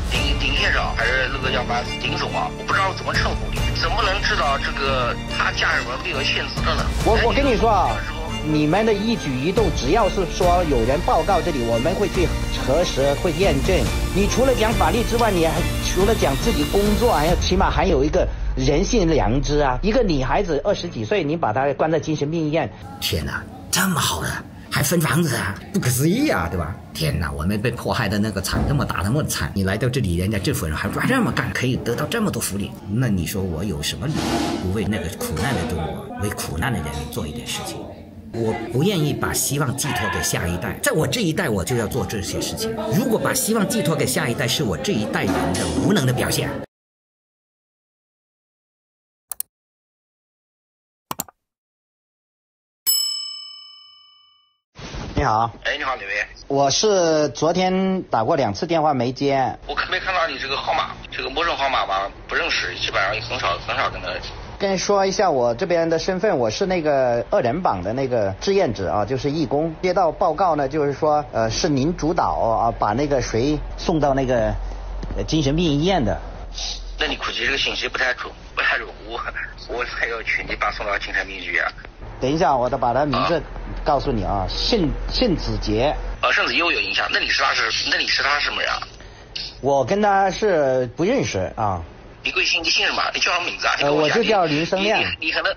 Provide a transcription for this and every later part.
丁县长还是那个叫什么丁总啊，我不知道怎么称呼你，怎么能知道这个他家人们没有签字的呢？我跟你说啊，你们的一举一动，只要是说有人报告这里，我们会去核实，会验证。你除了讲法律之外，你还除了讲自己工作，还要起码还有一个人性良知啊！一个女孩子20几岁，你把她关在精神病医院，天哪，这么好的！还分房子啊，不可思议啊，对吧？天哪，我们被迫害的那个惨，那么打那么惨，你来到这里，人家政府人还这么干，可以得到这么多福利，那你说我有什么理由不为那个苦难的中国，为苦难的人民做一点事情？我不愿意把希望寄托给下一代，在我这一代我就要做这些事情。如果把希望寄托给下一代，是我这一代人的无能的表现。你好，你好，李威，我是昨天打过2次电话没接。我没看到你这个号码，这个陌生号码吧，不认识，基本上很少跟他。跟你说一下我这边的身份，我是那个2人榜的那个志愿者啊，就是义工。接到报告呢，就是说是您主导啊，把那个谁送到那个精神病医院的。那你估计这个信息不太准，我还要去你把送到精神病医院。等一下，我得把他名字告诉你啊，盛子杰。盛子杰我有印象，那你是他什么人啊？我跟他是不认识啊。你姓什么？你叫什么名字啊？我就叫林生亮。你可能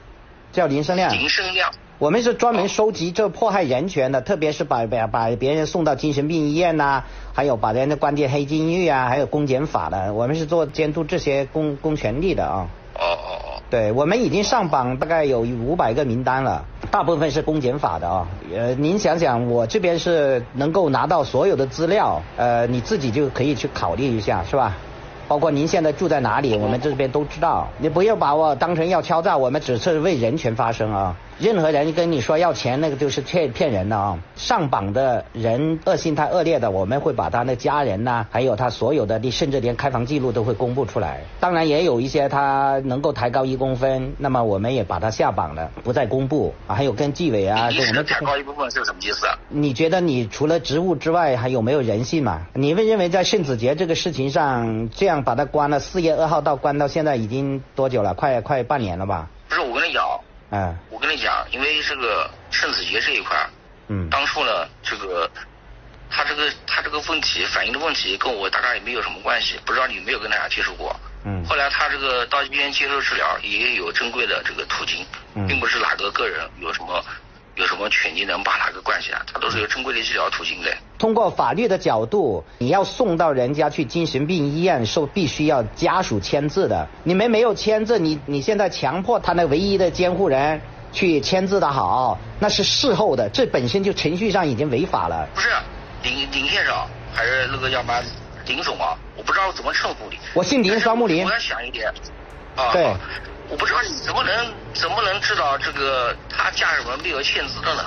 叫林生亮。林生亮。我们是专门收集这迫害人权的，特别是把别人送到精神病医院呐，还有把人家关进黑监狱啊，还有公检法的，我们是做监督这些公权力的啊。对，我们已经上榜大概有500个名单了，大部分是公检法的啊。您想想，我这边是能够拿到所有的资料，你自己就可以去考虑一下，是吧？包括您现在住在哪里，我们这边都知道。你不要把我当成要敲诈，我们只是为人权发声啊。任何人跟你说要钱，那个就是骗人的啊。上榜的人恶性太恶劣的，我们会把他的家人呐，还有他所有的，甚至连开房记录都会公布出来。当然也有一些他能够抬高1公分，那么我们也把他下榜了，不再公布啊。还有跟纪委啊，我们抬高1公分是什么意思啊？你觉得你除了职务之外，还有没有人性嘛？你们认为在盛子杰这个事情上，这样把他关了4月2号关到现在已经多久了？快半年了吧？不是，我跟你讲。我跟你讲，因为这个盛子杰这一块，当初呢，这个他这个问题反映的问题跟我大概也没有什么关系，不知道你有没有跟大家接触过。后来他这个到医院接受治疗也有正规的这个途径，并不是哪个人有什么权利能把哪个关系啊，他都是有正规的治疗途径的。通过法律的角度，你要送到人家去精神病医院，必须要家属签字的。你们没有签字，你现在强迫他那唯一的监护人去签字的好，那是事后的，这本身就程序上已经违法了。不是，林县长还是那个叫什么林总啊，我不知道怎么称呼你。我姓林，双木林。我要想一点对。我不知道你怎么能知道这个他家人们没有签字的呢？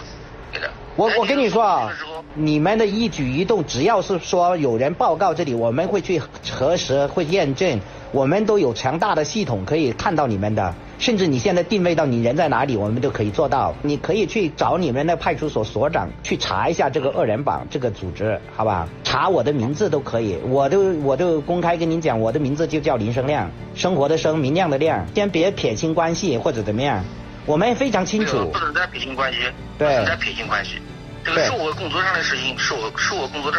我跟你说啊，你们的一举一动，只要是说有人报告这里，我们会去核实，会验证，我们都有强大的系统可以看到你们的，甚至你现在定位到你人在哪里，我们都可以做到。你可以去找你们的派出所所长去查一下这个2人榜这个组织，好吧？查我的名字都可以，我都公开跟您讲，我的名字就叫林生亮，生活的生，明亮的亮，先别撇清关系或者怎么样。我们非常清楚，不存在撇清关系，对，不存在撇清关系。这个是我工作上的事情，是我工作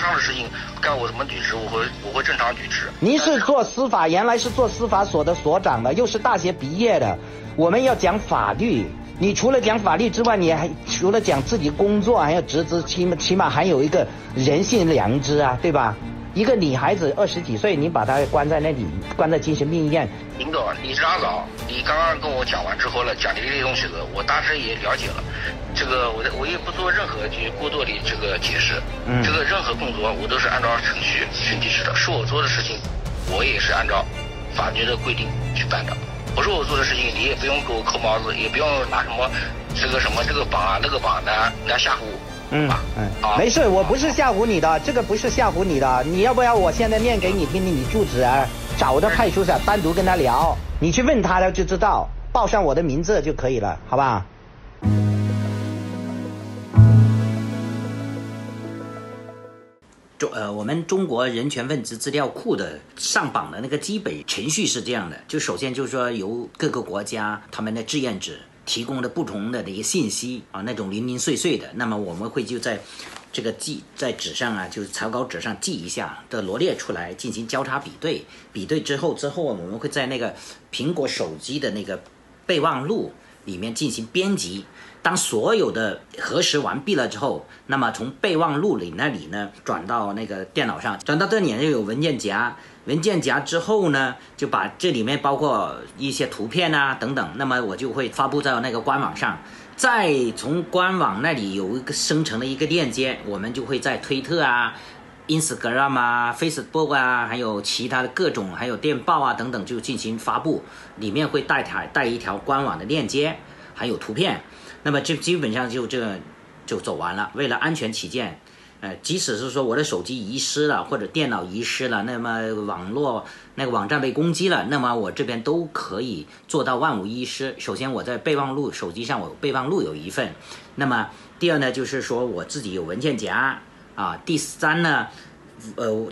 上的事情，该我怎么举止，我会正常举止。您是做司法，原来是做司法所的所长的，又是大学毕业的。我们要讲法律，你除了讲法律之外，你还除了讲自己工作，还要职责，起码还有一个人性良知啊，对吧？一个女孩子20几岁，你把她关在那里，关在精神病医院。林总，你是阿早，你刚刚跟我讲完之后了，讲的这些东西的，我大致也了解了。这个我也不做任何过多的这个解释。这个任何工作我都是按照程序去履行的，是我做的事情，我也是按照法律的规定去办的。不是我做的事情，你也不用给我扣帽子，也不用拿什么这个榜啊那个榜的来吓唬我。没事，我不是吓唬你的，这个不是吓唬你的。你要不要我现在念给你听听？你住址啊，找的派出所单独跟他聊，你去问他就知道，报上我的名字就可以了，好吧？我们中国人权分子资料库的上榜的那个基本程序是这样的，就首先就是说由各个国家他们的志愿者提供的不同的一个信息啊，那种零零碎碎的，那么我们会就在这个在纸上啊，就是草稿纸上记一下的罗列出来，进行交叉比对，比对之后我们会在那个苹果手机的那个备忘录里面进行编辑。当所有的核实完毕了之后，那么从备忘录里那里呢转到那个电脑上，转到这里就有文件夹，文件夹之后呢就把这里面包括一些图片啊等等，那么我就会发布在那个官网上，再从官网那里有一个生成的一个链接，我们就会在推特啊、Instagram 啊、Facebook 啊，还有其他的各种，还有电报啊等等，就进行发布，里面会带一条官网的链接，还有图片。那么这基本上就走完了。为了安全起见，即使是说我的手机遗失了或者电脑遗失了，那么网络那个网站被攻击了，那么我这边都可以做到万无一失。首先我在备忘录手机上我备忘录有一份，那么第二呢就是说我自己有文件夹啊，第三呢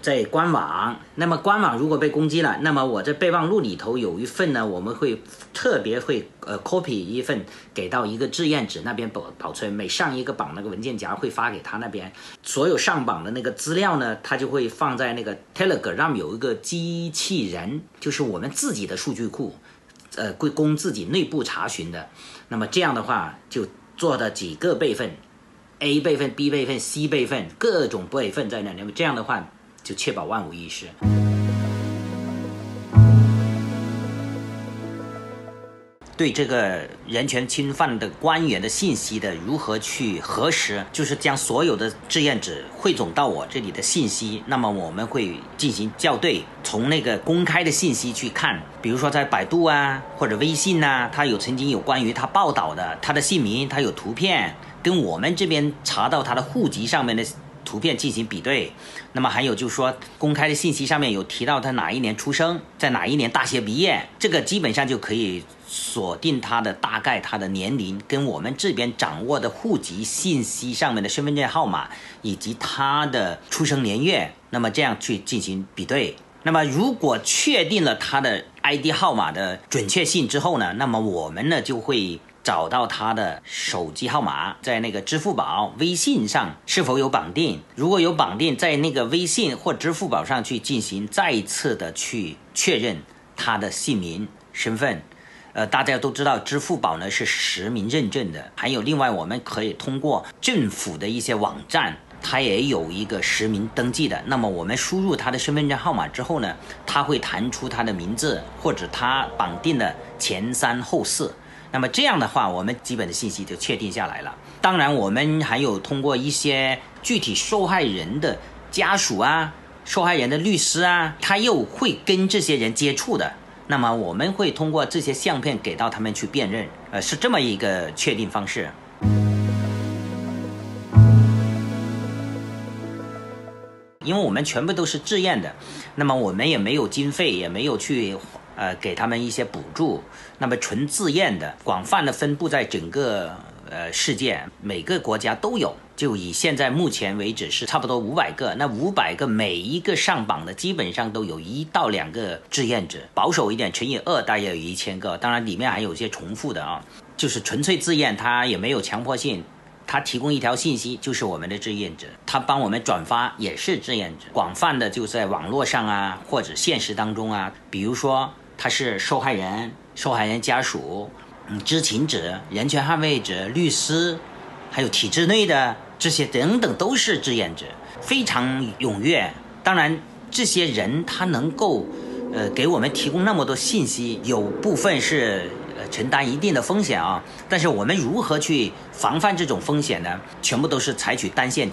在官网，那么官网如果被攻击了，那么我在备忘录里头有一份呢，我们会特别会copy 一份给到一个志愿者那边保存，每上一个榜那个文件夹会发给他那边，所有上榜的那个资料呢，他就会放在那个 Telegram 有一个机器人，就是我们自己的数据库，供自己内部查询的。那么这样的话就做的几个备份。A 备份、B 备份、C 备份，各种备份在那里，这样的话就确保万无一失。对这个人权侵犯的官员的信息的如何去核实，就是将所有的志愿者汇总到我这里的信息，那么我们会进行校对，从那个公开的信息去看，比如说在百度啊或者微信啊，它曾经有关于他报道的他的姓名，他有图片，跟我们这边查到他的户籍上面的图片进行比对。那么还有就是说公开的信息上面有提到他哪一年出生，在哪一年大学毕业，这个基本上就可以锁定他的大概他的年龄，跟我们这边掌握的户籍信息上面的身份证号码以及他的出生年月，那么这样去进行比对。那么如果确定了他的 ID 号码的准确性之后呢，那么我们呢就会找到他的手机号码，在那个支付宝、微信上是否有绑定，如果有绑定，在那个微信或支付宝上去进行再一次的去确认他的姓名、身份。大家都知道支付宝呢是实名认证的，还有另外我们可以通过政府的一些网站，它也有一个实名登记的，那么我们输入他的身份证号码之后呢，它会弹出他的名字或者他绑定的前3后4，那么这样的话我们基本的信息就确定下来了。当然我们还有通过一些具体受害人的家属啊、受害人的律师啊，他又会跟这些人接触的，那么我们会通过这些相片给到他们去辨认，是这么一个确定方式。因为我们全部都是自愿的，那么我们也没有经费，也没有去给他们一些补助，那么纯自愿的，广泛的分布在整个世界，每个国家都有。就以现在目前为止是差不多500个，那500个每一个上榜的基本上都有1到2个志愿者，保守一点乘以2大约有1000个，当然里面还有一些重复的啊，就是纯粹自愿，他也没有强迫性，他提供一条信息就是我们的志愿者，他帮我们转发也是志愿者，广泛的就在网络上啊或者现实当中啊，比如说他是受害人、受害人家属、知情者、人权捍卫者、律师，还有体制内的这些等等都是志愿者，非常踊跃。当然这些人他能够给我们提供那么多信息，有部分是承担一定的风险啊，但是我们如何去防范这种风险呢？全部都是采取单线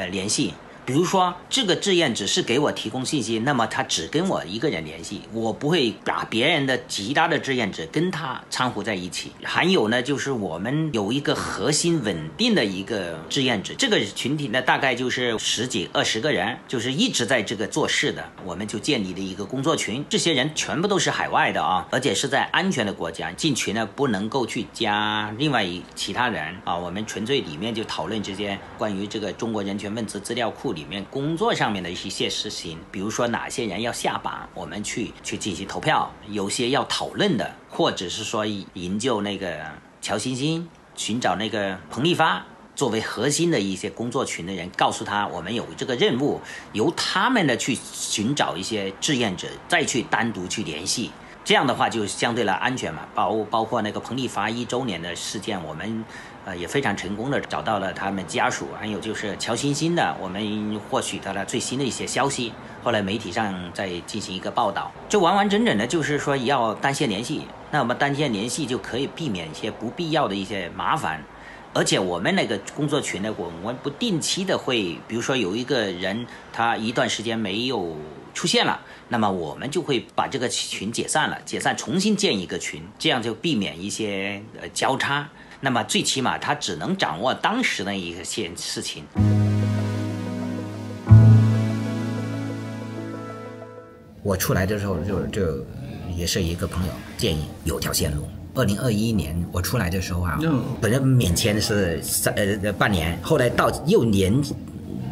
联系。比如说这个志愿只是给我提供信息，那么他只跟我一个人联系，我不会把别人的其他的志愿者跟他掺和在一起。还有呢，就是我们有一个核心稳定的一个志愿者，这个群体呢大概就是10几20个人，就是一直在这个做事的，我们就建立了一个工作群，这些人全部都是海外的啊，而且是在安全的国家，进群呢不能够去加另外其他人啊，我们纯粹里面就讨论这些关于这个中国人权分子资料库里面工作上面的一些事情，比如说哪些人要下榜，我们去进行投票，有些要讨论的，或者是说营救那个乔欣欣，寻找那个彭丽发。作为核心的一些工作群的人，告诉他我们有这个任务，由他们呢去寻找一些志愿者，再去单独去联系，这样的话就相对来安全嘛。包括那个彭丽发1周年的事件，我们也非常成功的找到了他们家属，还有就是乔欣欣的，我们获取到了最新的一些消息，后来媒体上再进行一个报道，就完完整整的就是说要单线联系，那么单线联系就可以避免一些不必要的一些麻烦。而且我们那个工作群呢，我们不定期的会，比如说有一个人他一段时间没有出现了，那么我们就会把这个群解散重新建一个群，这样就避免一些交叉。那么最起码他只能掌握当时的一些事情。我出来的时候就也是一个朋友建议有条线路。2021年我出来的时候啊，本来免签是半年，后来又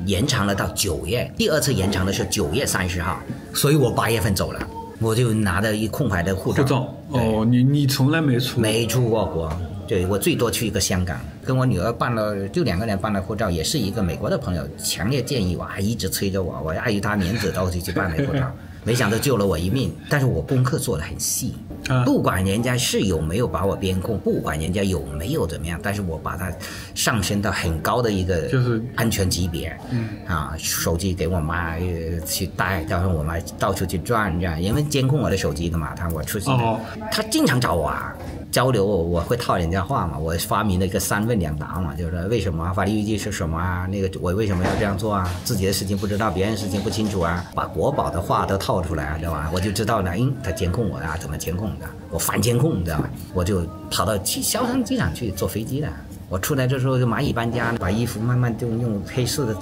延长了到9月，第二次延长的是9月30号，所以我8月份走了，我就拿着一空白的护照。哦，你从来没出过国，对，我最多去一个香港，跟我女儿办了，就2个人办了护照，也是一个美国的朋友强烈建议我，还一直催着我碍于他年纪都去办了护照。没想到救了我一命，但是我功课做得很细，不管人家是有没有把我边控，不管人家有没有怎么样，但是我把它上升到很高的一个就是安全级别，手机给我妈去带，然后我妈到处去转，这样因为监控我的手机的嘛，我出去，他经常找我交流，我会套人家话嘛，我发明了一个3问2答嘛，就是为什么法律依据是什么啊？那个我为什么要这样做啊？自己的事情不知道，别人事情不清楚啊，把国宝的话都套出来，知道吧？我就知道了，他监控我啊，怎么监控的？我反监控，知道吧？我就跑到萧山机场去坐飞机了。我出来的时候就蚂蚁搬家，把衣服慢慢就用黑色的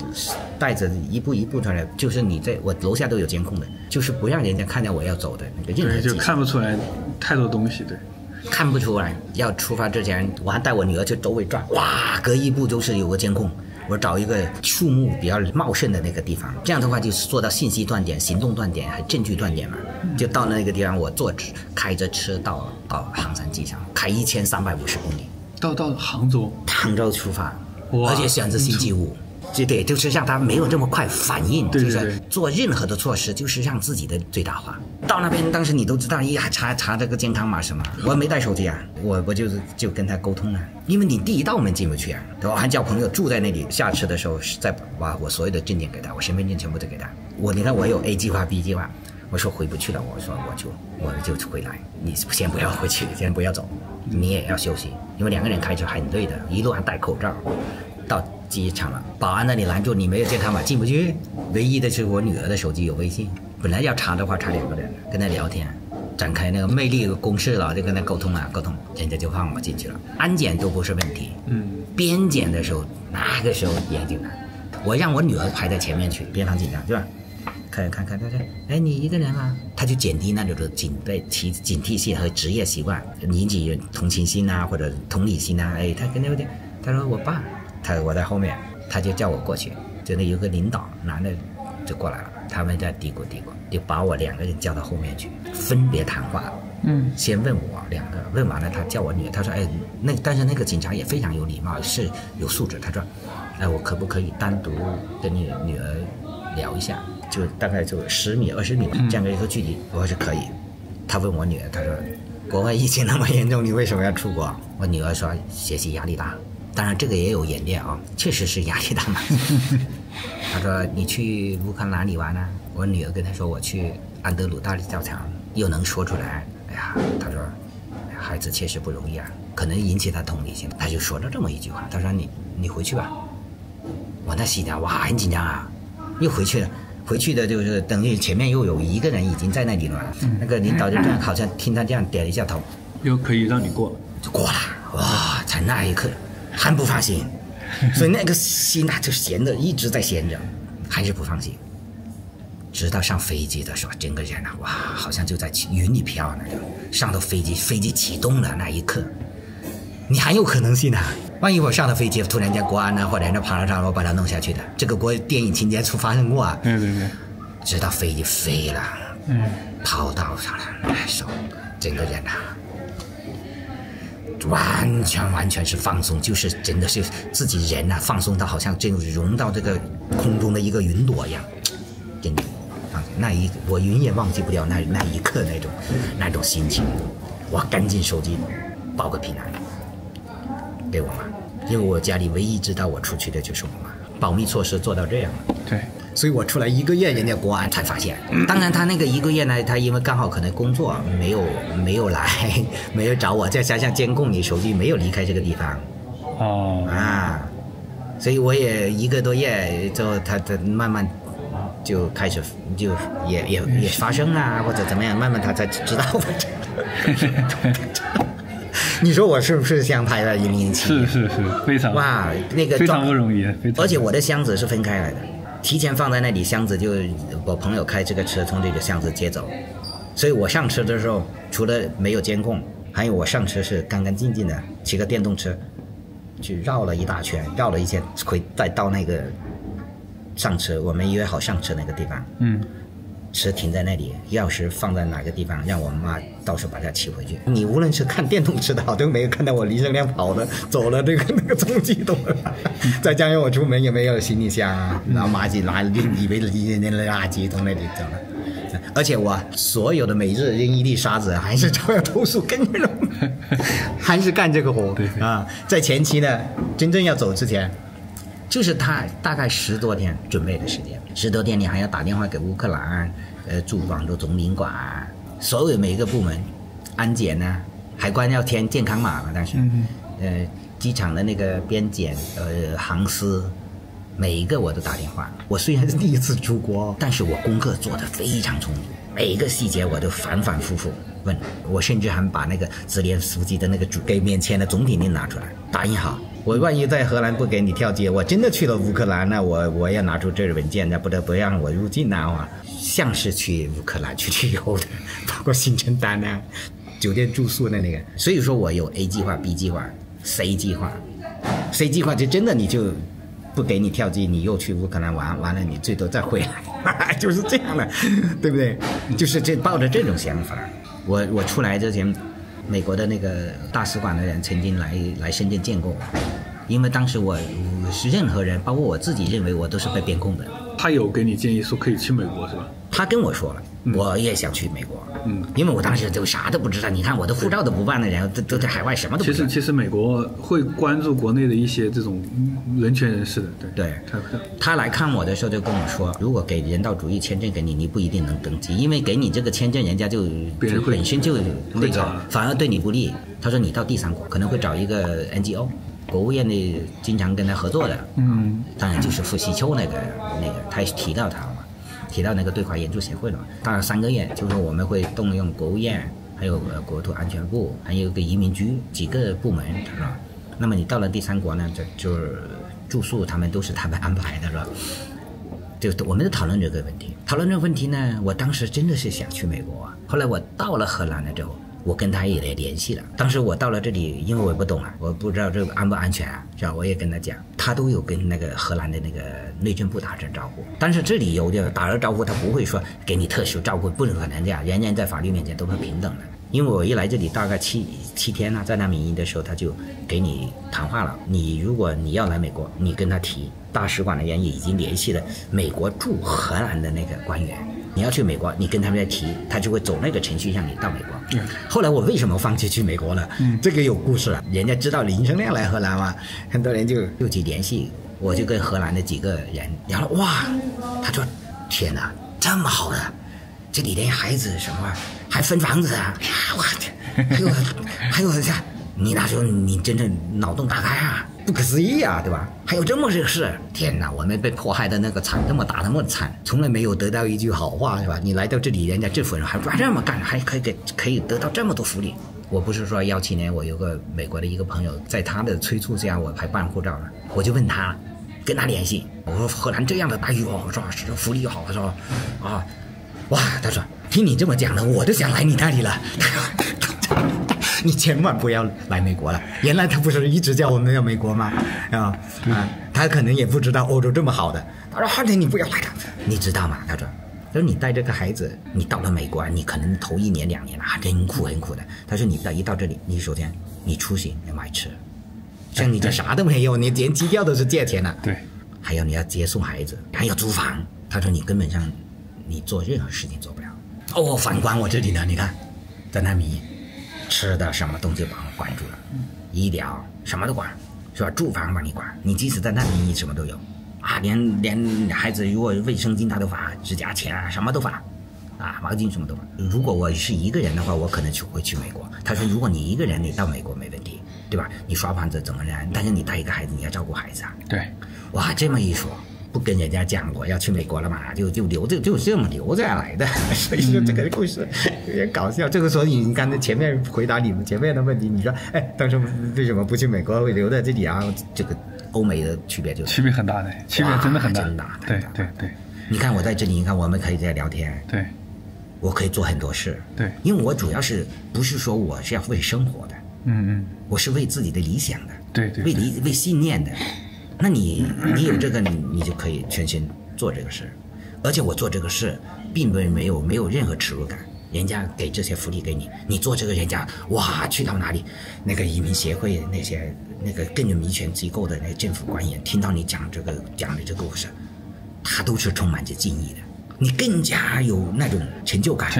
袋子一步一步出来，就是你在我楼下都有监控的，就是不让人家看见我要走的那个任何迹象，就看不出来太多东西，对。看不出来，要出发之前，我还带我女儿去周围转，哇，隔一步就是有个监控。我找一个树木比较茂盛的那个地方，这样的话就做到信息断点、行动断点还证据断点嘛。就到那个地方，我开着车到杭山机场，开1350公里，到杭州出发，而且选择星期五。对，就是让他没有这么快反应，就是做任何的措施，就是让自己的最大化。到那边，当时你都知道，查这个健康码什么，我没带手机啊，我就跟他沟通了，因为你第一道门进不去啊，我还叫朋友住在那里，下车的时候再把我所有的证件给他，我身份证全部都给他。你看我有 A 计划 B 计划，我说回不去了，我说我就回来，你先不要回去，先不要走，你也要休息，因为2个人开车很累的，一路还戴口罩。到机场了，保安那里拦住你，没有健康码进不去。唯一的是我女儿的手机有微信，本来要查的话查2个人，跟他聊天，展开那个魅力公式了，就跟他沟通，人家就放我进去了，安检都不是问题。边检的时候那个时候严谨了，我让我女儿排在前面去，边防警察对吧？看，哎，你一个人吗？他就减低那种警惕性和职业习惯，引起同情心啊或者同理心啊。哎，他跟他说我爸。我在后面，他就叫我过去，就那有个领导男的就过来了，他们在嘀咕，就把我2个人叫到后面去，分别谈话。先问我2个，问完了他叫我女儿，他说，哎，但是那个警察也非常有礼貌，是有素质，他说，哎，我可不可以单独跟你女儿聊一下，就大概就10米20米这样的一个距离？我说是可以。他问我女儿，他说，国外疫情那么严重，你为什么要出国？我女儿说学习压力大。当然这个也有演练啊，确实是压力大嘛。他说你去乌克兰哪里玩呢？我女儿跟他说我去安德鲁大教堂，又能说出来。哎呀，他说孩子确实不容易啊，可能引起他同理心。他就说了这么一句话，他说你回去吧。我那心想哇很紧张啊，又回去了。回去的就是等于前面又有1个人已经在那里了，那个领导就这样好像听他这样点了一下头，又可以让你过，就过了。哇，在那一刻还不放心，所以那个心就闲着，一直在闲着，还是不放心。直到上飞机的时候，整个人哇，好像就在云里飘呢。上到飞机启动了那一刻，你还有可能性啊！万一我上了飞机，突然间国安呢或者人家爬了上，我把他弄下去的，这个电影情节发生过啊。对，直到飞机飞了，跑道上了，手整个人啊，完全是放松，就是真的是自己人啊放松到好像真融到这个空中的一个云朵一样，真的。我永远忘记不了那一刻那种心情。我赶紧手机报个平安给我妈，因为我家里唯一知道我出去的就是我妈，保密措施做到这样了。对，所以我出来1个月，人家国安才发现。当然他那个1个月呢，他因为刚好可能工作没有来，没有找我，再加上监控你手机没有离开这个地方。所以我也1个多月之后，他慢慢就开始就也发生啊，或者怎么样，慢慢他才知道我这。你说我是不是像拍的007？是，非常哇，那个非常不容易，而且我的箱子是分开来的，提前放在那里，箱子就我朋友开这个车从这个箱子接走，所以我上车的时候除了没有监控，还有我上车是干干净净的，骑个电动车去绕了一大圈，绕了一圈，再到那个上车，我们约好上车那个地方，车停在那里，钥匙放在哪个地方，让我妈到时候把它骑回去。你无论是看电动车的好，都没有看到我李生亮跑了走了那个踪迹都了。再加上我出门也没有行李箱啊，然后妈就以为那垃圾从那里走了。而且我所有的每日扔一粒沙子，还是照样投诉跟着，还是干这个活啊。在前期呢，真正要走之前。就是他大概10多天准备的时间，10多天你还要打电话给乌克兰，驻广州总领馆，所有每一个部门，安检呢，海关要填健康码嘛，但是，机场的那个边检，航司，每一个我都打电话。我虽然是第一次出国，但是我功课做得非常充足，每一个细节我都反反复复问，我甚至还把那个泽连斯基的那个给免签的总体令拿出来，打印好。我万一在荷兰不给你跳街，我真的去了乌克兰，那我也拿出这文件，那不得不让我入境啊！像是去乌克兰去旅游的，包括行程单啊、酒店住宿的那个。所以说我有 A 计划、B 计划、C 计划。C 计划就真的你就不给你跳机，你又去乌克兰玩，完了你最多再回来，就是这样的，对不对？就是抱着这种想法，我出来之前。美国的那个大使馆的人曾经来深圳见过我，因为当时我是任何人，包括我自己认为我都是被边控的。他有给你建议说可以去美国是吧？他跟我说了，我也想去美国，因为我当时就啥都不知道。你看我的护照都不办的人，都在海外什么都不知道。其实美国会关注国内的一些这种人权人士的，对。他来看我的时候就跟我说，如果给人道主义签证给你，你不一定能登记，因为给你这个签证，人家就本身就那个反而对你不利。他说你到第三国可能会找一个 NGO。国务院的经常跟他合作的，当然就是傅习秋那个，他也提到他了嘛，提到那个对华援助协会了嘛。大概3个月，就是说我们会动用国务院，还有国土安全部，还有个移民局几个部门，是吧？那么你到了第三国呢，就是住宿他们都是他们安排的，是吧？就我们就讨论这个问题，呢，我当时真的是想去美国啊。后来我到了荷兰了之后。我跟他也联系了，当时我到了这里，因为我也不懂啊，我不知道这个安不安全啊，是吧？我也跟他讲，他都有跟那个荷兰的那个内政部打声招呼，但是这里有的打了招呼，他不会说给你特殊照顾，不可能这样，人人在法律面前都是平等的。因为我一来这里大概7天啊，在那民营的时候，他就给你谈话了。如果你要来美国，你跟他提，大使馆的人也已经联系了美国驻荷兰的那个官员。你要去美国，你跟他们在提，他就会走那个程序让你到美国。后来我为什么放弃去美国了？这个有故事了。人家知道林生亮来荷兰嘛，很多人就去联系，我就跟荷兰的几个人聊了。哇，他说天哪，这么好的，这里连孩子什么还分房子啊！哇，还有这，你那时候你真正脑洞大开啊！不可思议啊，对吧？还有这么这个事，天哪！我们被迫害的那个惨，那么打那么惨，从来没有得到一句好话，是吧？你来到这里，人家政府人还这么干，还可以得到这么多福利。我不是说17年，我有个美国的一个朋友，在他的催促下，我还办护照了。我就问他，跟他联系，我说荷兰这样的待遇好，说是福利好，他说啊，哇，他说听你这么讲的，我都想来你那里了。你千万不要来美国了。原来他不是一直叫我们要美国吗？他可能也不知道欧洲这么好的。他说哈天你不要来了，你知道吗？他说你带这个孩子，你到了美国，你可能头1年2年很苦的。他说你一到这里，你首先你出行要买车，像你这啥都没有，你连机票都是借钱的。对，还有你要接送孩子，还要租房。他说你根本上你做任何事情做不了。反观我这里呢，你看在难民营，吃的什么东西把我管住了，医疗什么都管，是吧？住房帮你管，你即使在难民营什么都有连孩子如果卫生巾他都发，指甲钳什么都发毛巾什么都发。如果我是一个人的话，我可能会去美国。他说如果你一个人你到美国没问题，对吧？你刷盘子怎么样？但是你带一个孩子，你要照顾孩子啊。对，这么一说，不跟人家讲我要去美国了嘛，就这么留下来的。所以说这个故事有点搞笑。这个时候你刚才前面回答你们前面的问题，你说当时为什么不去美国，会留在这里啊？这个欧美的区别区别很大的，区别真的很大。对。你看我在这里，你看我们可以在聊天。对。我可以做很多事。对。因为我主要是不是说我是要为生活的。我是为自己的理想的。对。为信念的。那你有这个，你就可以全心做这个事，而且我做这个事并没有任何耻辱感，人家给这些福利给你，你做这个人家去到哪里，那个移民协会那个更有民权机构的那政府官员听到你讲的这个故事，他都是充满着敬意的，你更加有那种成就感，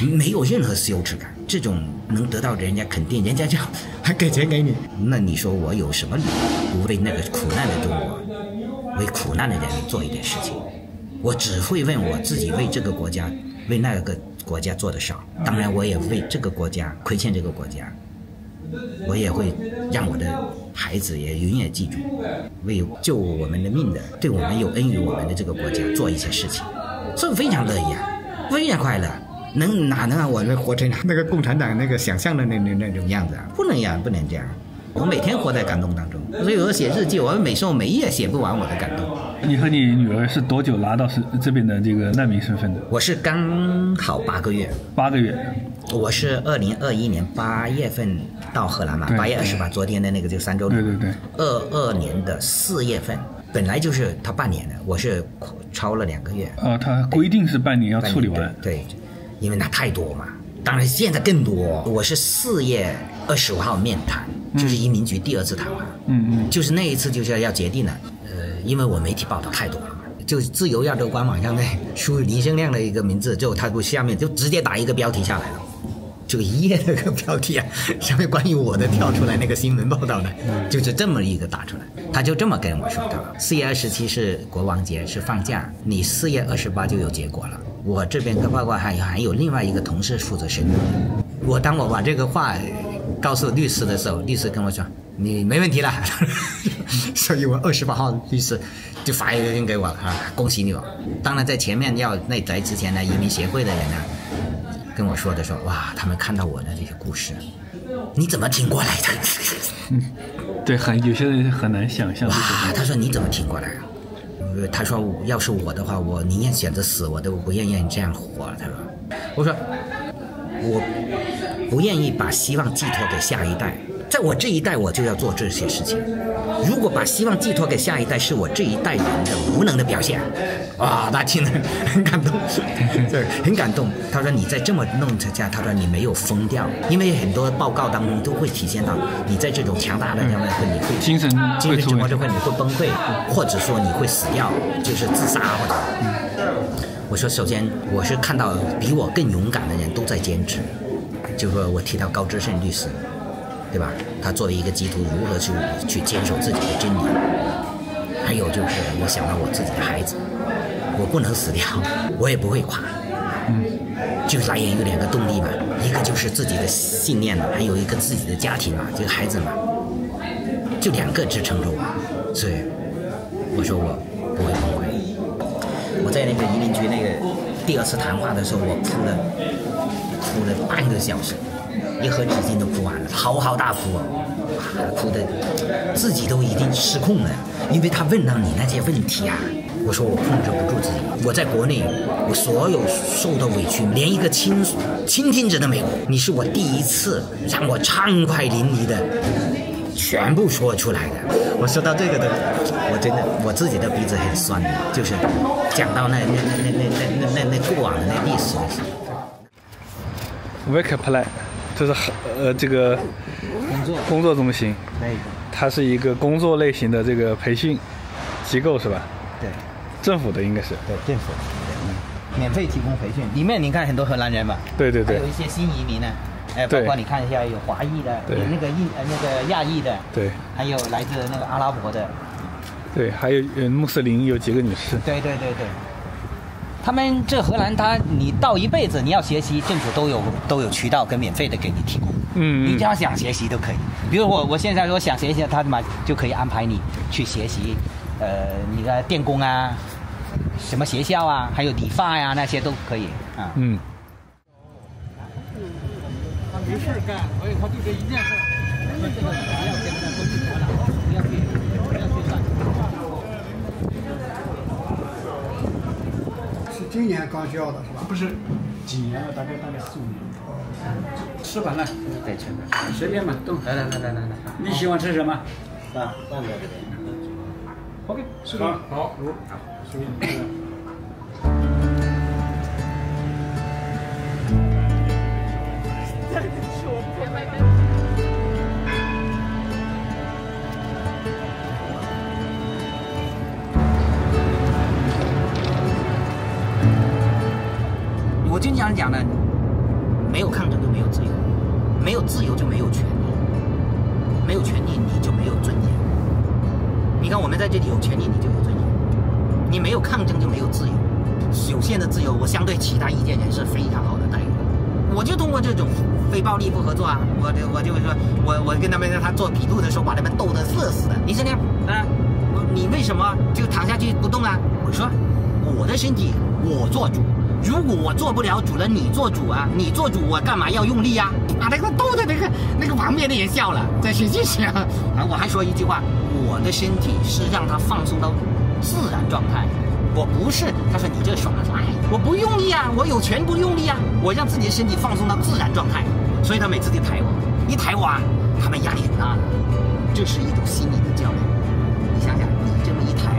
没有任何羞耻感，这种能得到人家肯定，人家就还给钱给你，那你说我有什么理由不为那个苦难的中国，为苦难的人做一点事情？我只会问我自己，为这个国家，为那个国家做的少，当然我也为这个国家亏欠这个国家，我也会让我的孩子也永远记住，为救我们的命的，对我们有恩于我们的这个国家做一些事情，所以非常乐意非常快乐。哪能让我们活成那个共产党那个想象的那种样子啊？不能这样。我每天活在感动当中，所以我写日记，我每页写不完我的感动。你和你女儿是多久拿到这边的这个难民身份的？我是刚好8个月。8个月。我是2021年8月份到荷兰嘛，8月28，昨天的那个就3周年。对。22年的4月份，本来就是他半年的，我是超了2个月。他规定是半年要处理完。对，因为那太多嘛。当然现在更多。我是4月25号面谈，就是移民局第2次谈话。就是那一次就是要决定了。因为我媒体报道太多了嘛，就自由亚洲官网上面输入林生亮的一个名字之后，他不下面就直接打一个标题下来了，就1页那个标题上面关于我的跳出来那个新闻报道的，就是这么一个打出来。他就这么跟我说的：4月27是国王节，是放假，你4月28就有结果了。我这边的报告还有另外一个同事负责审理。当我把这个话告诉律师的时候，律师跟我说你没问题了。所以我28号律师就发一个信给我恭喜你。当然在前面在之前呢，移民协会的人呢跟我说他们看到我的这些故事，你怎么挺过来的？对，有些人很难想象。他说你怎么挺过来啊？他说要是我的话，我宁愿选择死，我都不愿意这样活。他说，我说我不愿意把希望寄托给下一代，在我这一代我就要做这些事情。如果把希望寄托给下一代是我这一代人的无能的表现，他听了很感动，对，很感动。他说你在这么弄下，他说你没有疯掉，因为很多报告当中都会体现到你在这种强大的你会精神情况就会你会崩溃，或者说你会死掉，就是自杀或者。我说首先我是看到比我更勇敢的人都在坚持，就说我提到高志胜律师，对吧？他作为一个基督徒如何去坚守自己的真理，还有就是我想到我自己的孩子，我不能死掉，我也不会垮。就来源于2个动力嘛，一个就是自己的信念嘛，还有一个自己的家庭嘛，这个孩子嘛，就2个支撑着我。所以我说我不会崩溃。我在那个移民局那个第2次谈话的时候，我哭了半个小时，一盒纸巾都哭完了，嚎啕大哭哭的自己都已经失控了。因为他问到你那些问题我说我控制不住自己，我在国内，我所有受的委屈，连一个倾听者都没有。你是我第一次让我畅快淋漓的全部说出来的。我说到这个的，我真的我自己的鼻子很酸的，就是讲到那过往的那历史的时候。Workplace， 这是这个工作中心，它是一个工作类型的这个培训机构是吧？对，政府的应该是。对，政府的，免费提供培训。里面你看很多荷兰人嘛，对，还有一些新移民呢。包括你看一下，有华裔的，有那个亚裔的，对，还有来自那个阿拉伯的，对，还有穆斯林有几个女士，对，他们这荷兰，你到一辈子你要学习，政府都有渠道跟免费的给你提供，你只要想学习都可以。比如我现在说想学习，他就可以安排你去学习，你的电工啊，什么学校啊，还有理发呀那些都可以啊。没事干，所以他就这一件事。说这个不要跟他都去说了，不要去算。是今年刚交的是吧？不是，几年了，大概4、5年。吃饭了，对，吃饭。随便嘛，动。来。你喜欢吃什么？饭在这边。OK， 是吧？好，随便。我经常讲的，没有抗争就没有自由，没有自由就没有权利，没有权利你就没有尊严。你看我们在这里有权利，你就有尊严；你没有抗争就没有自由。有限的自由，我相对其他意见人士非常好的待遇。我就通过这种非暴力不合作啊，我就说，我跟他们他做笔录的时候，把他们逗得瑟死的。你说你为什么就躺下去不动啊？我说我的身体我做主。如果我做不了主了，你做主啊！你做主，我干嘛要用力啊？把那个逗的那个旁边的人笑了，这实际上啊，我还说一句话，我的身体是让它放松到自然状态，我不是他说你这耍赖，我不用力啊，我有权不用力啊，我让自己的身体放松到自然状态，所以他每次就抬我，一抬我啊，他们压力很大的，这是一种心理的教育。你想想，你这么一抬，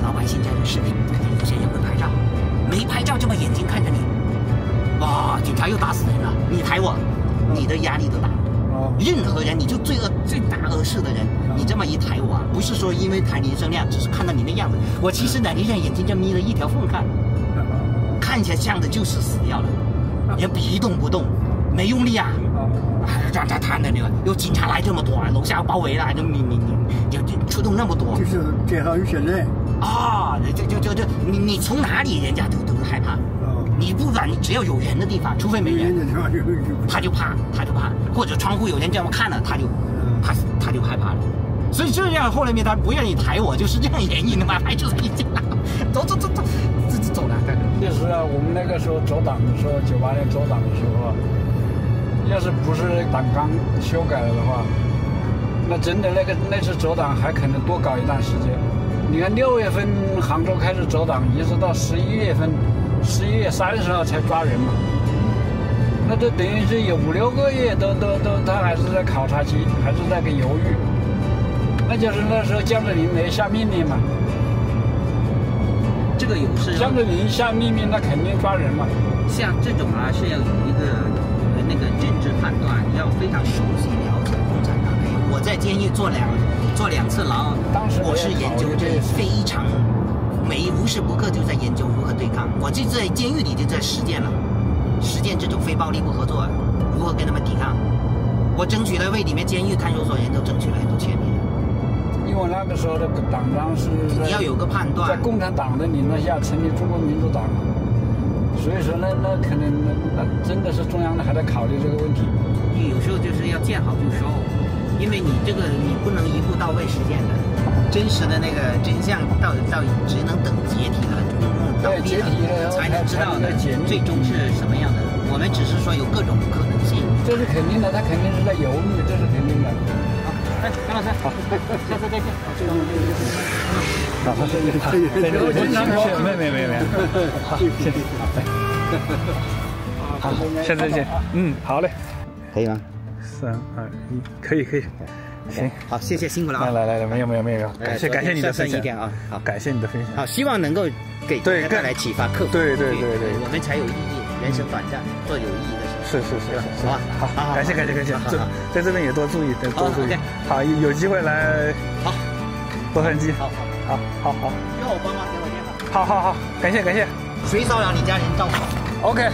老百姓在这视频，有些人会拍照。没拍照这么眼睛看着你，哇！警察又打死人了，你抬我，你的压力都大。任何人，你就罪恶最大恶事的人，你这么一抬我，不是说因为抬你声量，只是看到你那样子。我其实呢，你让眼睛这眯了一条缝看起来像的就是死掉了，人一动不动，没用力啊。让他谈的那个，有警察来这么多，楼下包围了，就你出动那么多，就是街上有些人啊，你从哪里人家都害怕。你不管你只要有人的地方，除非没人，他就怕，或者窗户有人这样看了，他就害怕了。所以这样后来面他不愿意抬我，就是这样原因的嘛，排除一下，走了。就是啊，我们那个时候走党的时候，98年走党的时候，要是不是党纲修改了的话，那真的那次走党还可能多搞一段时间。你看6月份杭州开始走党，一直到11月30号才抓人嘛，那这等于是有5、6个月都他还是在考察期，还是在个犹豫。那就是那时候江泽民没下命令嘛，这个有是江泽民下命令，那肯定抓人嘛。像这种啊，是要有一个那个政治判断，要非常熟悉了解共产党。我在监狱做两次牢，我是研究这非常无时不刻就在研究如何对抗。我就在监狱里就在实践这种非暴力不合作，如何跟他们抵抗。我争取了为里面监狱看守所人都争取了很多权利。因为那个时候的党章是你要有个判断，在共产党的领导下成立中国民主党，所以说那可能那真的是中央还在考虑这个问题。有时候就是要见好就收，因为你这个你不能一步到位实现的，真实的那个真相到只能等解体了，倒闭了才能知道的最终是什么样的。我们只是说有各种可能性，这是肯定的，他肯定是在犹豫，这是肯定的。张老师，好，下次再见。好，没，好，谢谢，好，下次再见。好嘞，可以吗？3、2、1，可以。行，好，谢谢，辛苦了啊！来，没有，感谢你的分享一天啊！好，感谢你的分享。好，希望能够给大家带来启发，克服对，我们才有意义，人生短暂，做有意义的事。是，好吧，好，感谢，在这边也多注意，好，有机会来，好，洛杉矶，好，要我帮忙给我电话。好，感谢，谁骚扰你家人照顾好。OK。